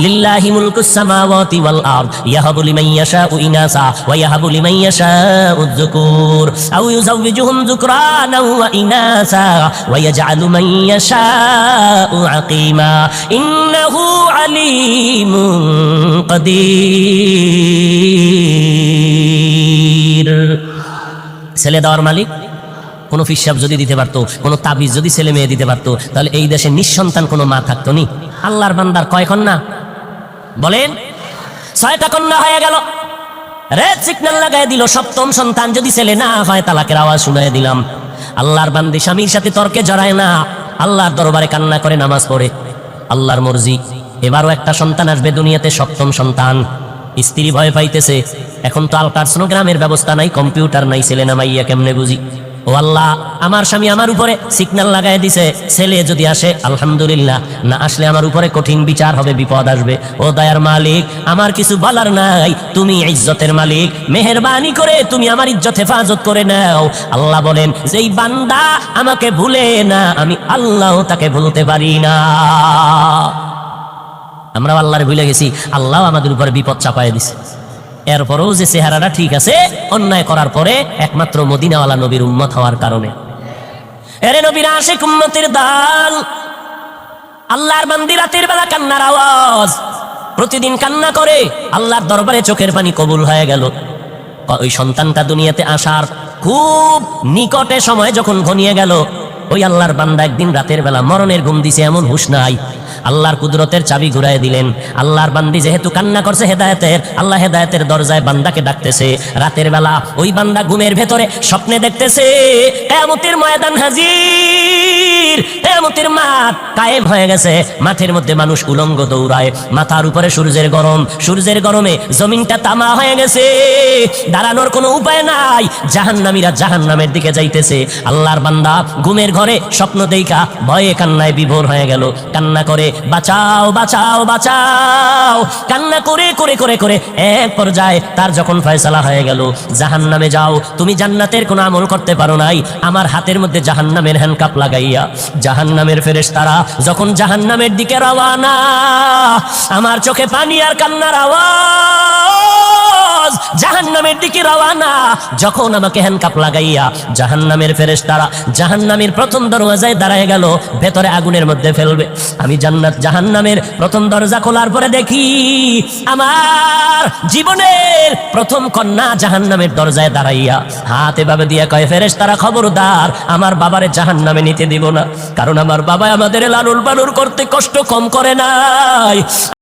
লিল্লাহি মুলকুস সামাওয়াতি ওয়াল আরদ ইয়াহাবু লিমান ইয়াশাউ ইনাসা ওয়া ইয়াহাবু লিমান ইয়াশাউ যুকুর আও ইউযাওবিজুহুম যুকরানা ওয়া ইনাসা ওয়া ইয়াজআলু মান ইয়াশাউ আকিমা ইন্নাহু আলীমুন কাদির। ছেলে দেওয়ার মালিক কোন ফিসাব যদি দিতে পারতো, কোন তাবিজ যদি ছেলে মেয়ে দিতে পারতো, তাহলে এই দেশে নিঃসন্তান কোনো মা থাকতো নি। আল্লাহর বান্দার কয় কন্যা বলেন? 6টা কন্যা হয়ে গেল, রেড সিগন্যাল লাগাই দিল। সপ্তম সন্তান যদি ছেলে না হয় তালাকের আওয়াজ শুনাই দিলাম। আল্লাহর বান্দি স্বামীর সাথে তর্কে জড়ায় না, আল্লাহর দরবারে কান্না করে নামাজ পড়ে। আল্লাহর মর্জি, এবারও একটা সন্তান আসবে দুনিয়াতে, সপ্তম সন্তান। স্ত্রী ভয় পাইতেছে, এখন তো আলট্রাসোনোগ্রামের ব্যবস্থা নাই, কম্পিউটার নাই, ছেলে না মাইয়া কেমনে বুঝি? ও আল্লাহ, আমার স্বামী আমার উপরে সিগন্যাল লাগাই দিছে, ছেলে যদি আসে আলহামদুলিল্লাহ, না আসলে আমার উপরে কঠিন বিচার হবে, বিপদ আসবে। ও দয়ার মালিক, আমার কিছু বলার নাই, তুমি ইজ্জতের মালিক, মেহেরবানি করে তুমি আমার ইজ্জত হেফাজত করে নাও। আল্লাহ বলেন, যেই বান্দা আমাকে ভুলে না, আমি আল্লাহ তাকে ভুলতে পারি না। আমরা আল্লাহরে ভুলে গেছি, আল্লাহ আমাদের উপরে বিপদ চাপায় দিছে। এরপরেও যে চেহারাটা ঠিক আছে, অন্যায় করার পরে একমাত্র মদিনাওয়ালা নবীর উম্মত হওয়ার কারণে। এরে নবীর আশিক উম্মতের দাল, আল্লাহর বান্দি রাতের বেলা কান্নার আওয়াজ, প্রতিদিন কান্না করে, আল্লাহর দরবারে চোখের পানি কবুল হয়ে গেল। ওই সন্তানটা দুনিয়াতে আসার খুব নিকটে সময় যখন ঘনিয়ে গেল, ওই আল্লাহর বান্দা একদিন রাতের বেলা মরণের ঘুম দিছে, এমন হুঁশ নাই। আল্লাহর কুদরতের চাবি ঘুরাই দিলেন। আল্লাহর বান্দি যেহেতু কান্না করছে হেদায়েতের, আল্লাহ হেদায়েতের দরজায় বান্দাকে ডাকতেছে। রাতের বেলা ওই বান্দা ঘুমের ভেতরে স্বপ্নে দেখতেছে কিয়ামতের ময়দান হাজির, কিয়ামতের মাঠ কায়েম হয়ে গেছে। মাঠের মধ্যে মানুষ উলঙ্গ দৌড়ায়, মাথার উপরে সূর্যের গরম, সূর্যের গরমে জমিনটা তামা হয়ে গেছে, দাঁড়ানোর কোনো উপায় নাই। জাহান্নামীরা জাহান্নামের দিকে যাইতেছে। আল্লাহর বান্দা ঘুমের ঘরে স্বপ্ন দেইখা ভয়ে কান্নায় বিভোর হয়ে গেল। কান্না করে বাঁচাও বাঁচাও বাঁচাও, কান্না করে করে করে করে এক পর্যায়ে তার যখন ফয়সালা হয়ে গেল, জাহান্নামে যাও, তুমি জান্নাতের কোনো আমল করতে পারো নাই, আমার হাতের মধ্যে জাহান্নামের হ্যান্ডকাপ লাগাইয়া জাহান্নামের ফেরেশতারা যখন জাহান্নামের দিকে রওনা, আমার চোখে পানি আর কান্নার আওয়াজ, জাহান্নামের দিকে রওনা। যখন আমাকে হ্যান্ডকাপ লাগাইয়া জাহান্নামের ফেরেশতারা জাহান্নামের প্রথম দরওয়াজায় দাঁড়ায় গেল, ভেতরে আগুনের মধ্যে ফেলবে। আমি জাহান্নামের প্রথম দরজা খোলার পরে দেখি আমার জীবনের প্রথম কন্যা জাহান্নামের দরজায় দাঁড়াইয়া হাত এভাবে দিয়ে কয়, ফেরেশতারা খবরদার, আমার বাবারে জাহান্নামে নিতে দিব না, কারণ আমার বাবা আমাদের লালন পালন করতে কষ্ট কম করে নাই।